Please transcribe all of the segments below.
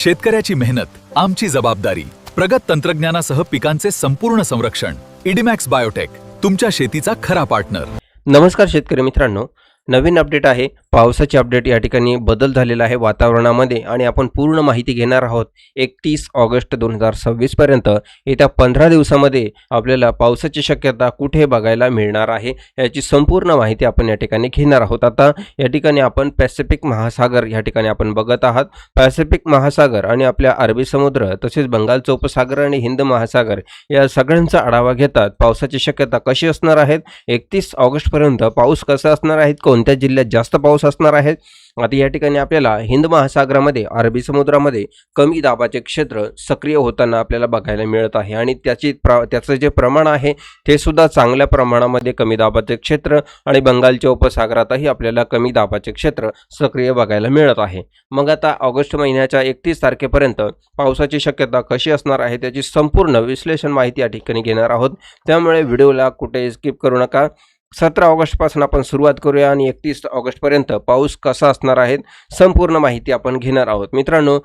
शेतकऱ्याची मेहनत आमची जबाबदारी. प्रगत तंत्रज्ञानासह पिकांचे संपूर्ण संरक्षण. इडीमॅक्स बायोटेक, तुमच्या शेतीचा खरा पार्टनर. नमस्कार शेतकरी मित्रांनो, नवीन अपडेट आहे. पावसाची अपडेट या ठिकाणी बदल झालेला आहे वातावरणामध्ये आणि आपण पूर्ण माहिती घेणार आहोत. 31 ऑगस्ट 2026 पर्यंत येत्या 15 दिवसामध्ये आपल्याला पावसाची शक्यता कुठे बघायला मिळणार आहे याची संपूर्ण माहिती आपण या ठिकाणी घेणार आहोत. आता या ठिकाणी आपण पॅसिफिक महासागर या ठिकाणी आपण बघत आहात. पॅसिफिक महासागर आणि आपल्या अरबी समुद्र तसेच बंगालचा उपसागर आणि हिंद महासागर या सगळ्यांचा आढावा घेतात. पावसाची शक्यता कशी असणार आहे, 31 ऑगस्ट पर्यंत पाऊस कसा असणार आहे, कोणत्या जिल्ह्यात जास्त पाऊस असणार आहे. आता या ठिकाणी आपल्याला हिंद महासागरामध्ये अरबी समुद्रामध्ये कमी दाबाचे क्षेत्र सक्रिय होताना आपल्याला बघायला मिळत आहे आणि त्याचं जे प्रमाण आहे ते सुद्धा चांगल्या प्रमाणामध्ये कमी दाबाचे क्षेत्र आणि बंगालच्या उपसागरातही आपल्याला कमी दाबाचे क्षेत्र सक्रिय बघायला मिळत आहे. मग आता ऑगस्ट महिन्याच्या 31 तारखेपर्यंत पावसाची शक्यता कशी असणार आहे त्याची संपूर्ण विश्लेषण माहिती या ठिकाणी घेणार आहोत. त्यामुळे व्हिडिओला कुठे स्किप करू नका. 17 ऑगस्टपासून आपण सुरुवात करूया आणि 31 ऑगस्टपर्यंत पाऊस कसा असणार आहे संपूर्ण माहिती आपण घेणार आहोत. मित्रांनो,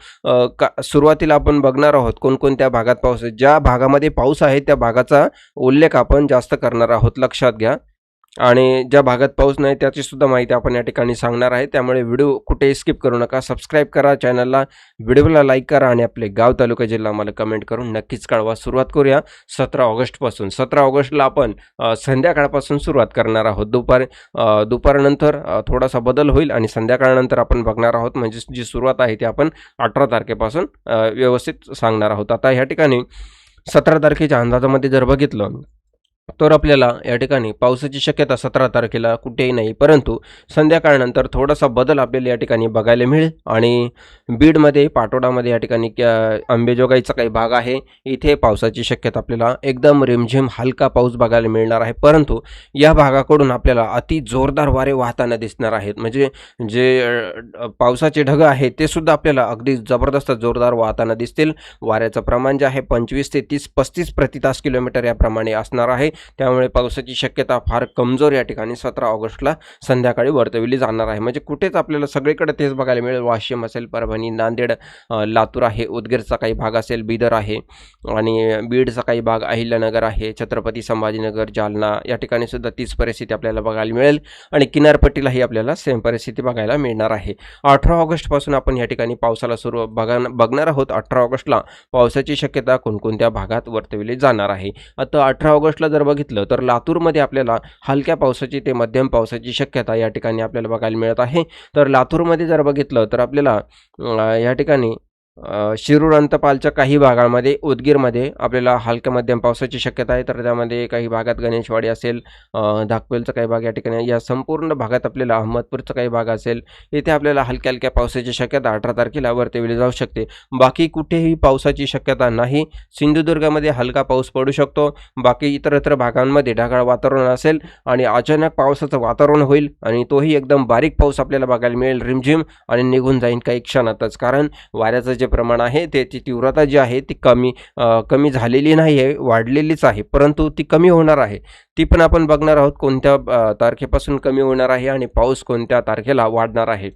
सुरुवातीला आपण बघणार आहोत कोणकोणत्या भागात पाऊस आहे. ज्या भागामध्ये पाऊस आहे त्या भागाचा उल्लेख आपण जास्त करणार आहोत, लक्षात घ्या. आणि ज्या भागात पाऊस नाही त्याची सुद्धा माहिती आपण या ठिकाणी सांगणार आहे. त्यामुळे व्हिडिओ कुठे स्किप करू नका. सबस्क्राईब करा चॅनलला, व्हिडिओला लाईक करा आणि आपले गाव तालुका जिल्हा आम्हाला कमेंट करून नक्कीच कळवा. सुरुवात करूया 17 ऑगस्टपासून. 17 ऑगस्टला आपण संध्याकाळपासून सुरुवात करणार आहोत. दुपारनंतर थोडासा बदल होईल आणि संध्याकाळनंतर आपण बघणार आहोत. म्हणजे जी सुरुवात आहे ती आपण 18 तारखेपासून व्यवस्थित सांगणार आहोत. आता ह्या ठिकाणी 17 तारखेच्या अंदाजामध्ये जर बघितलं तर आपल्याला या ठिकाणी पावसाची शक्यता 17 तारखेला कुठेही नाही, परंतु संध्याकाळनंतर थोडासा बदल आपल्याला या ठिकाणी बघायला मिळेल. आणि बीडमध्ये, पाटोडामध्ये या ठिकाणी अंबेजोगाईचा काही भाग आहे, इथे पावसाची शक्यता आपल्याला एकदम रिमझिम हलका पाऊस बघायला मिळणार आहे. परंतु या भागाकडून आपल्याला अति जोरदार वारे वाहताना दिसणार आहेत. म्हणजे जे पावसाचे ढग आहेत ते सुद्धा आपल्याला अगदी जबरदस्त जोरदार वाहताना दिसतील. वाऱ्याचं प्रमाण जे आहे 25 ते 30-35 प्रति तास किलोमीटर याप्रमाणे असणार आहे. त्यामुळे पावसाची शक्यता फार कमजोर या ठिकाणी 17 ऑगस्टला संध्याकाळी वर्तविली जाणार आहे. म्हणजे कुठेच आपल्याला सगळीकडे तेच बघायला मिळेल. वाशिम असेल, परभणी, नांदेड, लातूर आहे, उदगीरचा काही भाग असेल, बिदर आहे आणि बीडचा काही भाग, अहिल्यानगर आहे, छत्रपती संभाजीनगर, जालना या ठिकाणी सुद्धा तीच परिस्थिती आपल्याला बघायला मिळेल. आणि किनारपट्टीलाही आपल्याला सेम परिस्थिती बघायला मिळणार आहे. 18 ऑगस्टपासून आपण या ठिकाणी पावसाला बघणार आहोत. 18 ऑगस्टला पावसाची शक्यता कोणकोणत्या भागात वर्तविली जाणार आहे. आता 18 ऑगस्टला जर बघितलं तर लातूरमध्ये आपल्याला हलक्या पावसाची ते मध्यम पावसाची शक्यता या ठिकाणी आपल्याला बघायला मिळत आहे. तर लातूरमध्ये जर बघितलं तर आपल्याला या ठिकाणी शिरूर अंतपालच्या काही भागांमध्ये, उदगीरमध्ये आपल्याला हलक्या मध्यम पावसाची शक्यता आहे. तर त्यामध्ये काही भागात गणेशवाडी असेल, धाकपेलचा काही भाग या ठिकाणी, या संपूर्ण भागात आपल्याला अहमदपूरचा काही भाग असेल, इथे आपल्याला हलक्या हलक्या पावसाची शक्यता 18 तारखेला वर्तविली जाऊ शकते. बाकी कुठेही पावसाची शक्यता नाही. सिंधुदुर्गामध्ये हलका पाऊस पडू शकतो. बाकी इतरत्र भागांमध्ये ढगाळ वातावरण असेल आणि अचानक पावसाचं वातावरण होईल आणि तोही एकदम बारीक पाऊस आपल्याला बघायला मिळेल रिमझिम आणि निघून जाईल काही क्षणातच. कारण वाऱ्याचं जे प्रमाण आहे त्याची तीव्रता जी आहे ती कमी झालेली नाही आहे, वाढलेलीच आहे, परंतु ती कमी होणार आहे. ती पण आपण बघणार आहोत कोणत्या तारखेपासून कमी होणार आहे आणि पाऊस कोणत्या तारखेला वाढणार आहे.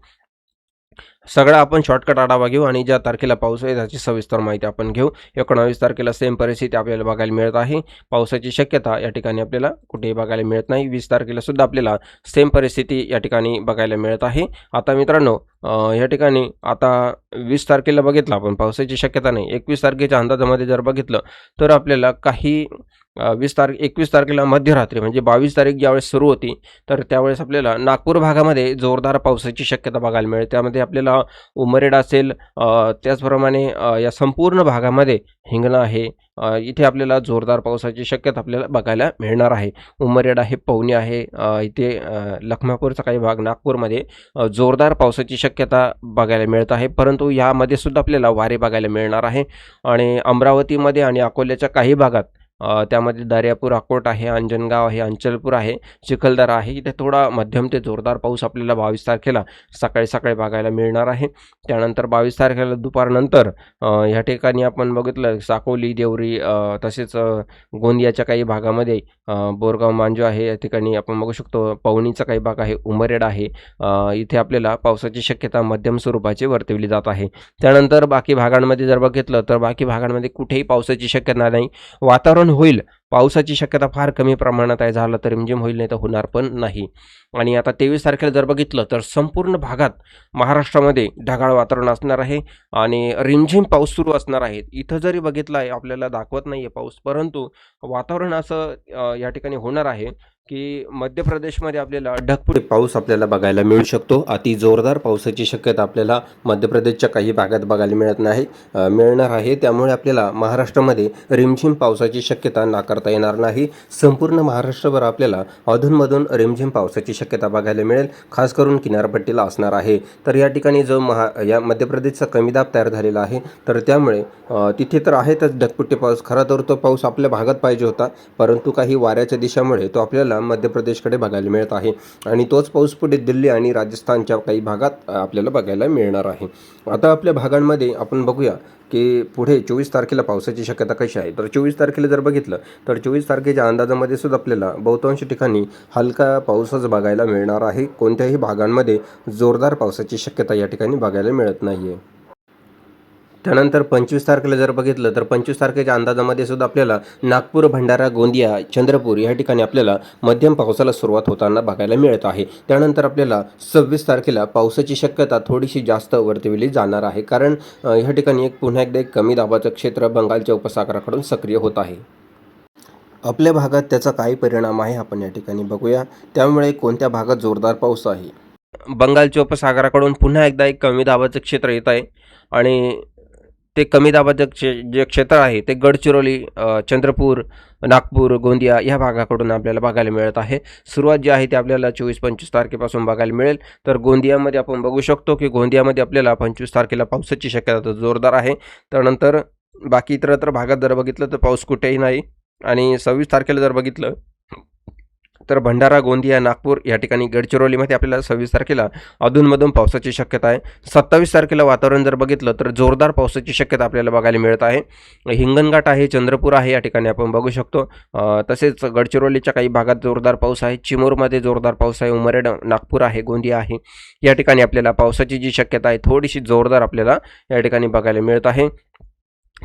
सगळा आपण शॉर्टकट आढावा घेऊ आणि ज्या तारखेला पाऊस आहे त्याची सविस्तर माहिती आपण घेऊ. 19 तारखेला सेम परिस्थिती आपल्याला बघायला मिळत आहे. पावसाची शक्यता या ठिकाणी आपल्याला कुठेही बघायला मिळत नाही. 20 तारखेला सुद्धा आपल्याला सेम परिस्थिती या ठिकाणी बघायला मिळत आहे. आता मित्रांनो, या ठिकाणी आता 20 तारखेला बघितलं आपण पावसाची शक्यता नाही. 21 तारखेच्या अंदाजामध्ये जर बघितलं तर आपल्याला काही 21 तारखेला मध्यरात्री म्हणजे 22 तारीख ज्यावेळेस सुरू होती तर त्यावेळेस आपल्याला नागपूर भागामध्ये जोरदार पावसाची शक्यता बघायला मिळेल. त्यामध्ये आपल्याला उमरेड असेल, त्याचप्रमाणे या संपूर्ण भागामध्ये हिंगणा आहे, इथे आपल्याला जोरदार पावसाची शक्यता आपल्याला बघायला मिळणार आहे. उमरेड आहे, पवनी आहे, इथे लखमापूरचा काही भाग, नागपूरमध्ये जोरदार पावसाची शक्यता बघायला मिळत आहे. परंतु यामध्ये सुद्धा आपल्याला वारे बघायला मिळणार आहे. आणि अमरावतीमध्ये आणि अकोल्याच्या काही भागात त्यामध्ये दर्यापूर अकोट आहे, अंजनगाव आहे, अंचलपूर आहे, चिखलदरा आहे. इथे थोडा मध्यम ते जोरदार पाऊस आपल्याला 22 तारखेला सकाळी बघायला मिळणार आहे. त्यानंतर 22 तारखेला दुपारनंतर ह्या ठिकाणी आपण बघितलं साकोली, देवरी तसेच गोंदियाच्या काही भागामध्ये बोरगाव मांजू आहे, या ठिकाणी आपण बघू शकतो पवनीचा काही भाग आहे, उमरेड आहे. इथे आपल्याला पावसाची शक्यता मध्यम स्वरूपाची वर्तवली जात आहे. त्यानंतर बाकी भागांमध्ये जर बघितलं तर बाकी भागांमध्ये कुठेही पावसाची शक्यता नाही. वातावरण होईल, पावसाची शक्यता फार कमी प्रमाणात आहे, झालं तर रिमझिम होईल, नाही तर होणार पण नाही. आणि आता 23 तारखेला जर बघितलं तर संपूर्ण भागात महाराष्ट्रामध्ये ढगाळ वातावरण असणार आहे आणि रिमझिम पाऊस सुरू असणार आहे. इथं जरी बघितलं आहे आपल्याला दाखवत नाही आहे पाऊस, परंतु वातावरण असं या ठिकाणी होणार आहे की मध्य प्रदेशमध्ये आपल्याला ढगफुटी पाऊस आपल्याला बघायला मिळू शकतो. अति जोरदार पावसाची शक्यता आपल्याला मध्य प्रदेशच्या काही भागात बघायला मिळणार आहे. त्यामुळे आपल्याला महाराष्ट्रामध्ये रिमझिम पावसाची शक्यता नाकारता येणार नाही. संपूर्ण महाराष्ट्रभर आपल्याला अधूनमधून रिमझिम पावसाची शक्यता बघायला मिळेल, खास करून किनारपट्टीला असणार आहे. तर या ठिकाणी जो या मध्य प्रदेशचा कमी दाब तयार झालेला आहे, तर त्यामुळे तिथे तर आहेतच ढगफुटी पाऊस. खरा तर तो पाऊस आपल्या भागात पाहिजे होता, परंतु काही वाऱ्याच्या दिशामुळे तो आपल्याला मध्य प्रदेशकडे बघायला मिळत आहे आणि तोच पाऊस पुढे दिल्ली आणि राजस्थानच्या काही भागात आपल्याला बघायला मिळणार आहे. आता आपल्या भागांमध्ये आपण बघूया की पुढे 24 तारखेला पावसाची शक्यता कशी आहे. तर 24 तारखेला जर बघितलं तर 24 तारखेच्या अंदाजामध्ये सुद्धा आपल्याला बहुतांश ठिकाणी हलका पाऊसच बघायला मिळणार आहे. कोणत्याही भागांमध्ये जोरदार पावसाची शक्यता या ठिकाणी बघायला मिळत नाही आहे. त्यानंतर 25 तारखेला जर बघितलं तर 25 तारखेच्या अंदाजामध्ये सुद्धा आपल्याला नागपूर, भंडारा, गोंदिया, चंद्रपूर या ठिकाणी आपल्याला मध्यम पावसाला सुरुवात होताना बघायला मिळत आहे. त्यानंतर आपल्याला 26 तारखेला पावसाची शक्यता थोडीशी जास्त वर्तविली जाणार आहे, कारण ह्या ठिकाणी पुन्हा एकदा एक कमी दाबाचं क्षेत्र बंगालच्या उपसागराकडून सक्रिय होत आहे. आपल्या भागात त्याचा काय परिणाम आहे आपण या ठिकाणी बघूया. त्यामुळे कोणत्या भागात जोरदार पाऊस आहे. बंगालच्या उपसागराकडून पुन्हा एकदा एक कमी दाबाचं क्षेत्र येत आहे आणि ते कमी दाबाचं जे क्षेत्र आहे ते गडचिरोली, चंद्रपूर, नागपूर, गोंदिया या भागाकडून आपल्याला बघायला मिळत आहे. सुरुवात जी आहे ती आपल्याला 24-25 तारखेपासून बघायला मिळेल. तर गोंदियामध्ये आपण बघू शकतो की गोंदियामध्ये आपल्याला 25 तारखेला पावसाची शक्यता जोरदार आहे. त्यानंतर बाकी इतरत्र भागात जर बघितलं तर पाऊस कुठेही नाही. आणि 26 तारखेला जर बघितलं तर भंडारा, गोंदिया, नागपूर या ठिकाणी, गडचिरोलीमध्ये आपल्याला 26 तारखेला अधूनमधून पावसाची शक्यता आहे. 27 तारखेला वातावरण जर बघितलं तर जोरदार पावसाची शक्यता आपल्याला बघायला मिळत आहे. हिंगणघाट आहे, चंद्रपूर आहे या ठिकाणी आपण बघू शकतो. तसेच गडचिरोलीच्या काही भागात जोरदार पाऊस आहे. चिमूरमध्ये जोरदार पाऊस आहे. उमरेड, नागपूर आहे, गोंदिया आहे या ठिकाणी आपल्याला पावसाची जी शक्यता आहे थोडीशी जोरदार आपल्याला या ठिकाणी बघायला मिळत आहे.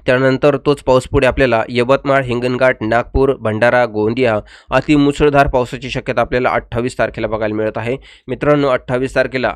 त्यानंतर तोच पाऊस पुढे आपल्याला यवतमाळ, हिंगणघाट, नागपूर, भंडारा, गोंदिया अतिमुसळधार पावसाची शक्यता आपल्याला 28 तारखेला बघायला मिळत आहे. मित्रांनो, 28 तारखेला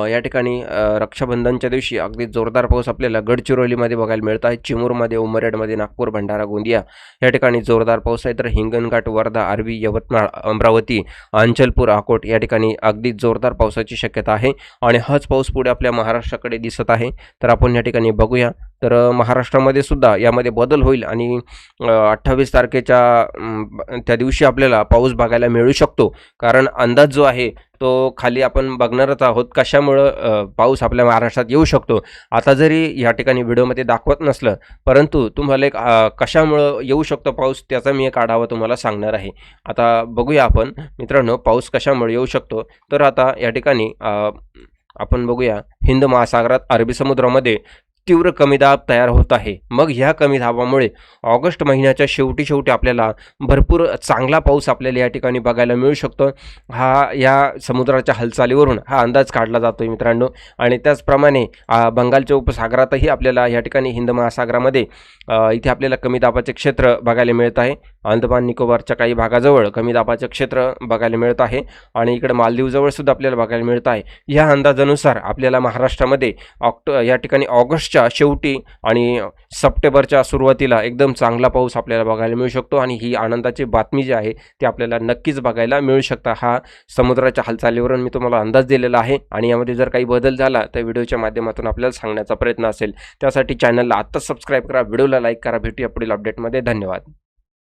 या ठिकाणी रक्षाबंधनच्या दिवशी अगदी जोरदार पाऊस आपल्याला गडचिरोलीमध्ये बघायला मिळत आहे. चिमूरमध्ये, उमरेडमध्ये, नागपूर, भंडारा, गोंदिया या ठिकाणी जोरदार पाऊस आहे. तर हिंगणघाट, वर्धा, आर्वी, यवतमाळ, अमरावती, अंचलपूर, अकोट या ठिकाणी अगदी जोरदार पावसाची शक्यता आहे आणि हाच पाऊस पुढे आपल्या महाराष्ट्राकडे दिसत आहे. तर आपण या ठिकाणी बघूया. तर महाराष्ट्रामध्ये सुद्धा यामध्ये बदल होईल आणि 28 तारखेच्या त्या दिवशी आपल्याला पाऊस बघायला मिळू शकतो, कारण अंदाज जो आहे तो खाली आपण बघणारच आहोत कशामुळं पाऊस आपल्या महाराष्ट्रात येऊ शकतो. आता जरी या ठिकाणी व्हिडिओमध्ये दाखवत नसलं, परंतु तुम्हाला एक कशामुळं येऊ शकतो पाऊस त्याचा मी एक आढावा तुम्हाला सांगणार आहे. आता बघूया आपण मित्रांनो पाऊस कशामुळे येऊ शकतो. तर आता या ठिकाणी आपण बघूया हिंद महासागरात, अरबी समुद्रामध्ये तीव्र कमी दाब तयार होत आहे. मग ह्या कमी दाबामुळे ऑगस्ट महिन्याच्या शेवटी आपल्याला भरपूर चांगला पाऊस आपल्याला या ठिकाणी बघायला मिळू शकतो. या समुद्राच्या हालचालीवरून हा अंदाज काढला जातो मित्रांनो. आणि त्याचप्रमाणे बंगालच्या उपसागरातही आपल्याला या ठिकाणी हिंद महासागरामध्ये इथे आपल्याला कमी दाबाचे क्षेत्र बघायला मिळत आहे. अंदमान निकोबारच्या काही भागाजवळ कमी दाबाचे क्षेत्र बघायला मिळत आहे आणि इकडे मालदीवजवळ सुद्धा आपल्याला बघायला मिळत आहे. या अंदाजानुसार आपल्याला महाराष्ट्रामध्ये या ठिकाणी ऑगस्टच्या शेवटी आणि सप्टेंबरच्या सुरुवातीला एकदम चांगला पाऊस आपल्याला बघायला मिळू शकतो आणि ही आनंदाची बातमी जी आहे ती आपल्याला नक्कीच बघायला मिळू शकता. हा समुद्राच्या हालचालीवरून मी तुम्हाला अंदाज दिलेला आहे आणि यामध्ये जर काही बदल झाला तर व्हिडिओच्या माध्यमातून आपल्याला सांगण्याचा प्रयत्न असेल. त्यासाठी चॅनलला आत्ताच सबस्क्राईब करा, व्हिडिओला लाईक करा. भेटूया पुढील अपडेटमध्ये. धन्यवाद.